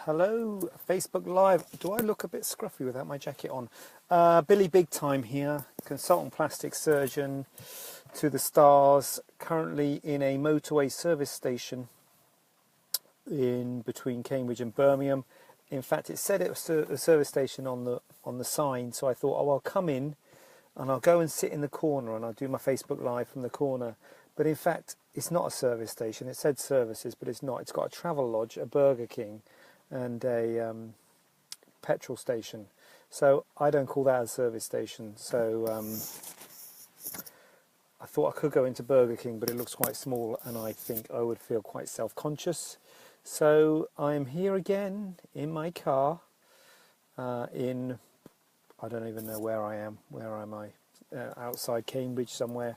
Hello, Facebook Live. Do I look a bit scruffy without my jacket on? Billy Big Time here, consultant plastic surgeon to the stars, currently in a motorway service station in between Cambridge and Birmingham. In fact, it said it was a service station on the sign, so I thought, oh, I'll come in and I'll go and sit in the corner and I'll do my Facebook Live from the corner. But in fact, it's not a service station. It said services, but it's not. It's got a travel lodge, a Burger King, and a petrol station. So I don't call that a service station. So I thought I could go into Burger King, but it looks quite small and I think I would feel quite self-conscious. So I'm here again in my car in, I don't even know where I am. Where am I? Outside Cambridge somewhere,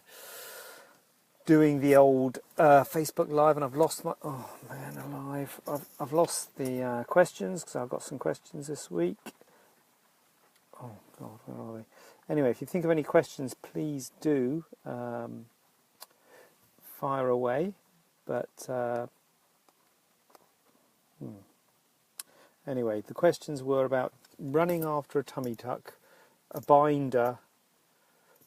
doing the old Facebook Live, and I've lost my, oh man alive, I've lost the questions, because I've got some questions this week. Oh god, where are they? Anyway, if you think of any questions, please do fire away. But anyway, the questions were about running after a tummy tuck, a binder,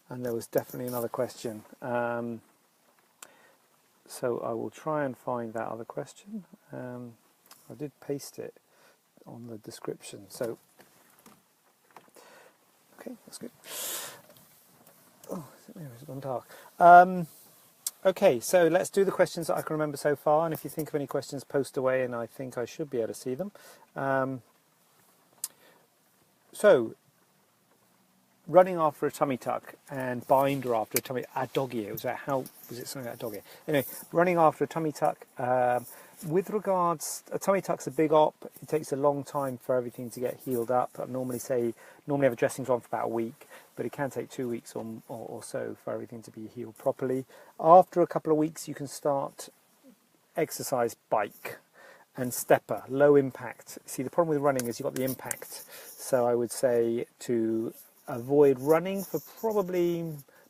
and there was definitely another question. So I will try and find that other question. I did paste it on the description. So, okay, that's good. Oh, it's gone dark. Okay, so let's do the questions that I can remember so far. And if you think of any questions, post away, and I think I should be able to see them. So, running after a tummy tuck and binder after a dog ear. Was it something like a dog ear? Anyway, running after a tummy tuck. With regards, a tummy tuck's a big op. It takes a long time for everything to get healed up. I normally have a dressings on for about a week, but it can take 2 weeks or so for everything to be healed properly. After a couple of weeks, you can start exercise bike and stepper, low impact. See, the problem with running is you've got the impact. So I would say to avoid running for probably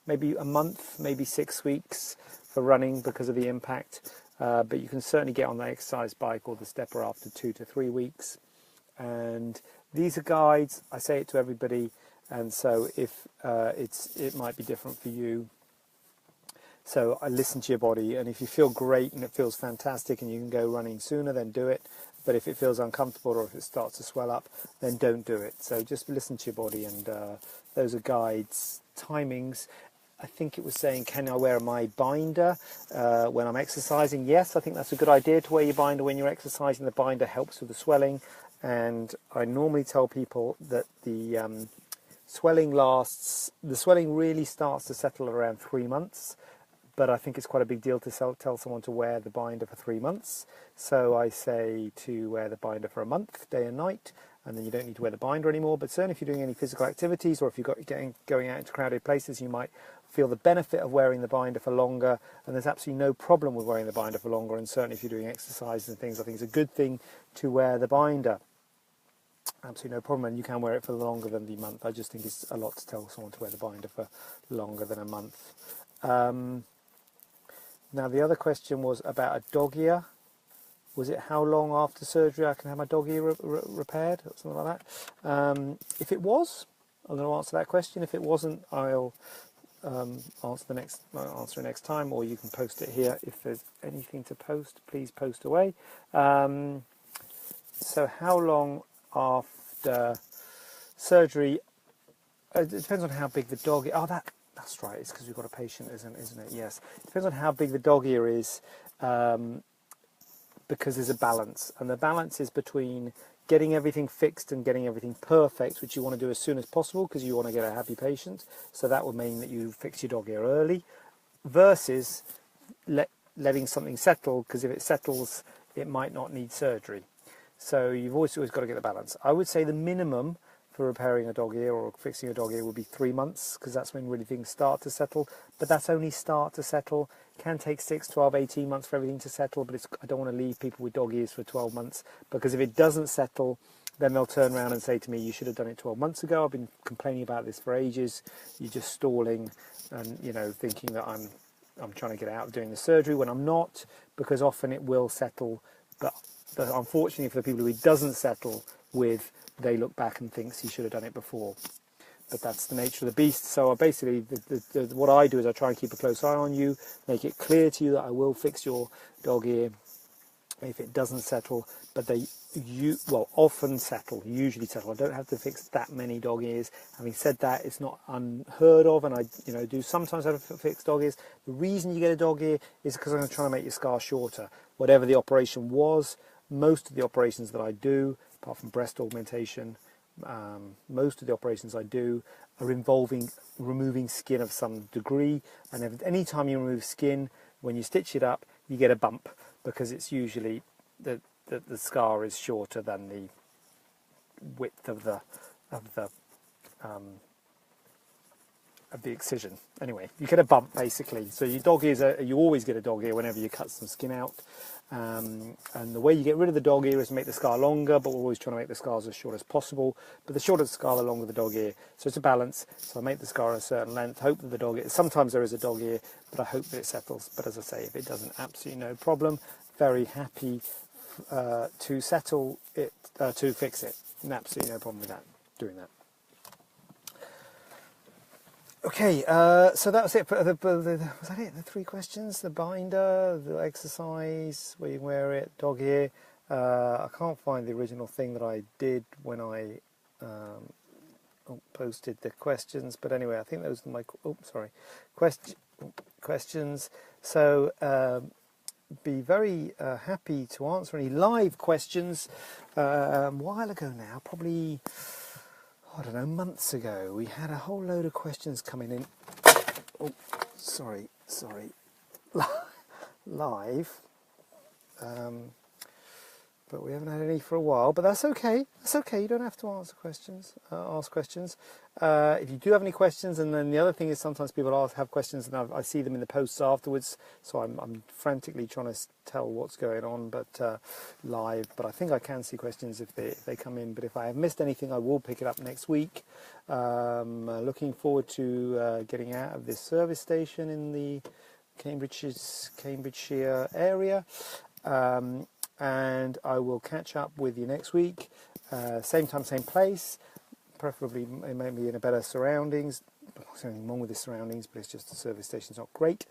maybe a month, maybe 6 weeks for running because of the impact. But you can certainly get on the exercise bike or the stepper after 2 to 3 weeks. And these are guides. I say it to everybody. And so if it might be different for you. So I listen to your body. And if you feel great and it feels fantastic and you can go running sooner, then do it. But if it feels uncomfortable or if it starts to swell up, then don't do it. So just listen to your body, and those are guides. Timings, I think it was saying, can I wear my binder when I'm exercising? Yes, I think that's a good idea to wear your binder when you're exercising. The binder helps with the swelling, and I normally tell people that the swelling really starts to settle around 3 months. But I think it's quite a big deal to tell someone to wear the binder for 3 months. So I say to wear the binder for a month, day and night, and then you don't need to wear the binder anymore. But certainly if you're doing any physical activities, or if you're going out into crowded places, you might feel the benefit of wearing the binder for longer. And there's absolutely no problem with wearing the binder for longer. And certainly if you're doing exercises and things, I think it's a good thing to wear the binder. Absolutely no problem, and you can wear it for longer than the month. I just think it's a lot to tell someone to wear the binder for longer than a month. Now, the other question was about a dog ear. Was it how long after surgery I can have my dog ear repaired, or something like that? If it was, I'm going to answer that question. If it wasn't, I'll answer it next time, or you can post it here. If there's anything to post, please post away. So how long after surgery? It depends on how big the dog is. Oh, that's right, it's because we've got a patient, isn't it? Yes. It depends on how big the dog ear is, because there's a balance. And the balance is between getting everything fixed and getting everything perfect, which you want to do as soon as possible because you want to get a happy patient. So that would mean that you fix your dog ear early, versus letting something settle, because if it settles, it might not need surgery. So you've always got to get the balance. I would say the minimum for repairing a dog ear or fixing a dog ear would be 3 months, because that's when really things start to settle. But that's only start to settle. It can take 6, 12, 18 months for everything to settle, but I don't want to leave people with dog ears for 12 months, because if it doesn't settle, then they'll turn around and say to me, you should have done it 12 months ago. I've been complaining about this for ages. You're just stalling and, thinking that I'm trying to get out of doing the surgery, when I'm not, because often it will settle, but unfortunately for the people who he doesn't settle with, they look back and thinks he should have done it before. But that's the nature of the beast. So basically, what I do is I try and keep a close eye on you, make it clear to you that I will fix your dog ear if it doesn't settle. But they often settle, usually settle. I don't have to fix that many dog ears. Having said that, it's not unheard of, and I do sometimes have to fix dog ears. The reason you get a dog ear is because I'm trying to make your scar shorter. Whatever the operation was, most of the operations that I do, apart from breast augmentation, most of the operations I do are involving removing skin of some degree, and any time you remove skin, when you stitch it up, you get a bump, because it's usually the scar is shorter than the width of the excision. Anyway, you get a bump basically. So your dog ears you always get a dog ear whenever you cut some skin out. And the way you get rid of the dog ear is to make the scar longer, but we're always trying to make the scars as short as possible. But the shorter the scar, the longer the dog ear. So it's a balance. So I make the scar a certain length, hope that the dog ear, sometimes there is a dog ear, but I hope that it settles. But as I say, if it doesn't, absolutely no problem. Very happy to settle it, to fix it. Absolutely no problem with that, doing that. Okay, so that was it. Was that it? The 3 questions: the binder, the exercise, where you wear it, dog ear. I can't find the original thing that I did when I posted the questions, but anyway, I think those are my questions. So be very happy to answer any live questions. A while ago now, probably, I don't know, months ago, we had a whole load of questions coming in. Oh, sorry, live. But we haven't had any for a while. But that's okay. That's okay. You don't have to answer questions. Ask questions. If you do have any questions, and then the other thing is sometimes people have questions, and I see them in the posts afterwards. So I'm frantically trying to tell what's going on, but live. But I think I can see questions if they come in. But if I have missed anything, I will pick it up next week. Looking forward to getting out of this service station in the Cambridgeshire area. And I will catch up with you next week, same time, same place, preferably maybe in a better surroundings. There's nothing wrong with the surroundings, but it's just the service station's not great.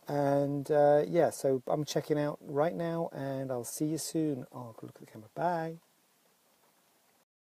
And yeah, so I'm checking out right now, and I'll see you soon. Oh, look at the camera. Bye.